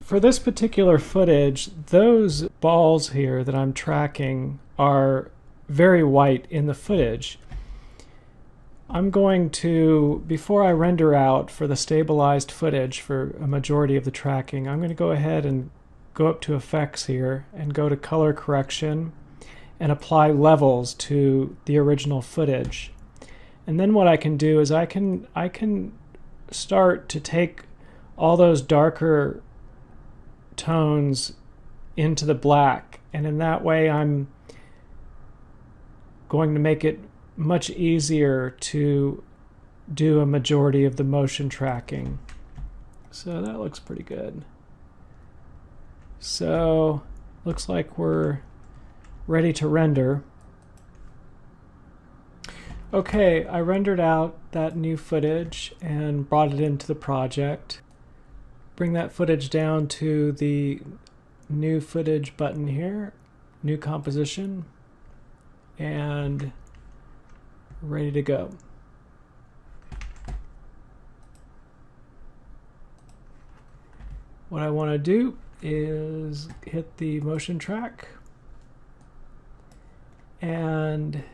for this particular footage, those balls here that I'm tracking are very white in the footage. I'm going to, before I render out for the stabilized footage for a majority of the tracking, I'm going to go ahead and go up to Effects here and go to Color Correction and apply levels to the original footage. And then what I can do is I can start to take all those darker tones into the black, and in that way I'm going to make it much easier to do a majority of the motion tracking. So that looks pretty good. So looks like we're ready to render. Okay, I rendered out that new footage and brought it into the project. Bring that footage down to the new footage button here, new composition, and ready to go. What I want to do is hit the motion track and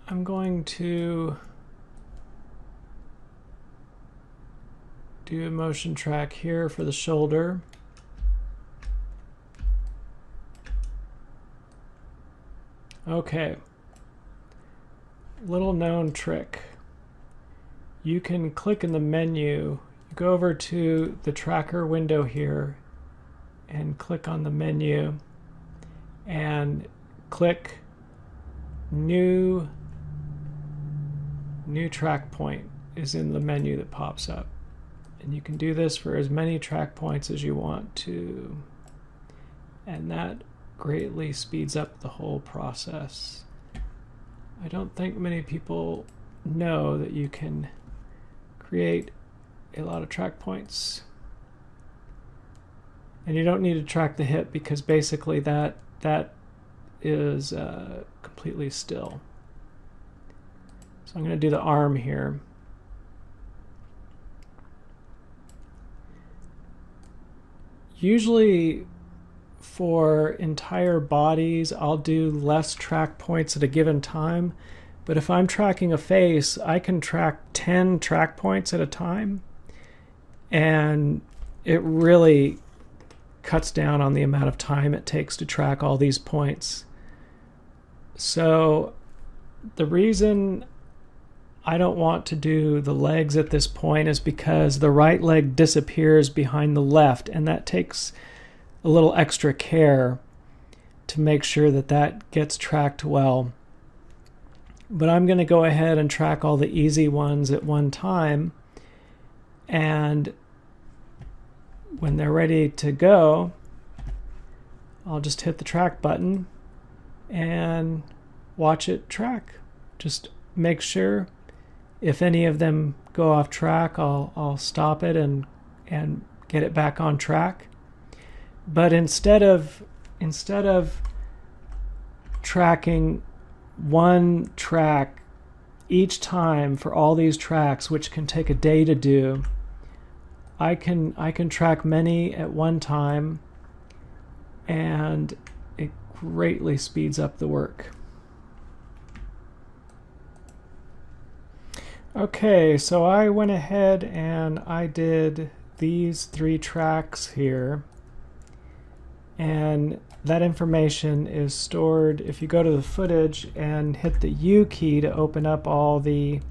I'm going to do a motion track here for the shoulder. Okay, little known trick. You can click in the menu, you go over to the tracker window here and click on the menu and click new track point is in the menu that pops up. And you can do this for as many track points as you want to. And that greatly speeds up the whole process. I don't think many people know that you can create a lot of track points. And you don't need to track the hip because basically that is completely still. So I'm going to do the arm here. Usually for entire bodies, I'll do less track points at a given time. But if I'm tracking a face, I can track 10 track points at a time. And it really cuts down on the amount of time it takes to track all these points. So the reason I don't want to do the legs at this point is because the right leg disappears behind the left, and that takes a little extra care to make sure that that gets tracked well. But I'm going to go ahead and track all the easy ones at one time, and when they're ready to go, I'll just hit the track button and watch it track. Just make sure if any of them go off track, I'll stop it and get it back on track. But instead of tracking one track each time for all these tracks, which can take a day to do, I can track many at one time, and it greatly speeds up the work. Okay, so I went ahead and I did these 3 tracks here, and that information is stored. If you go to the footage and hit the U key to open up all the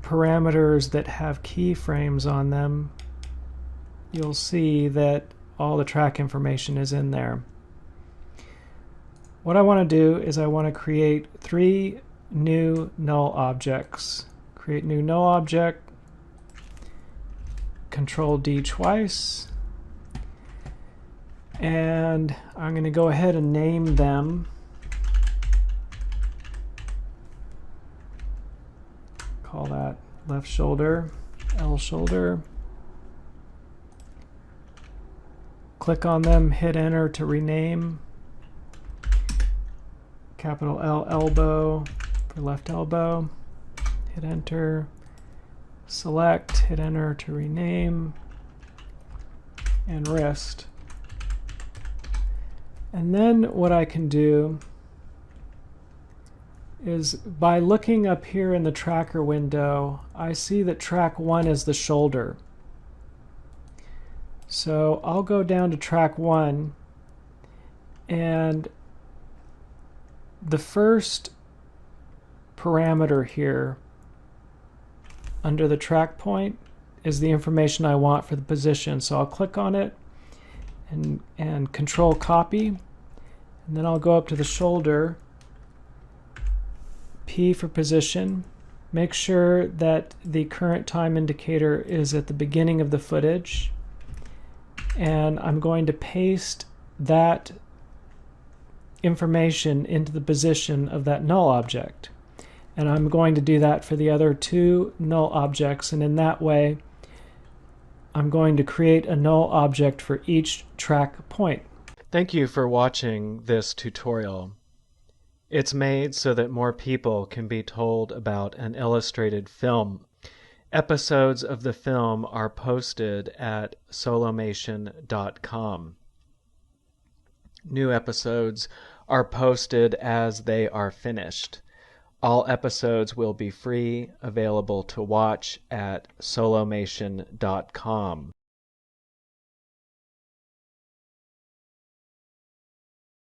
parameters that have keyframes on them, you'll see that all the track information is in there. What I want to do is I want to create 3 new null objects. Create new null object, Control D twice, and I'm going to go ahead and name them. Call that left shoulder, L shoulder. Click on them, hit enter to rename. Capital L elbow for left elbow. Hit enter. select, hit enter to rename, and wrist. And then what I can do is, by looking up here in the tracker window, I see that track 1 is the shoulder. So I'll go down to track 1, and the first parameter here under the track point is the information I want for the position. So I'll click on it and control copy, and then I'll go up to the shoulder, P for position, make sure that the current time indicator is at the beginning of the footage, and I'm going to paste that information into the position of that null object. And I'm going to do that for the other 2 null objects, and in that way I'm going to create a null object for each track point. Thank you for watching this tutorial. It's made so that more people can be told about an illustrated film. Episodes of the film are posted at solomation.com. New episodes are posted as they are finished. All episodes will be free, available to watch at solomation.com.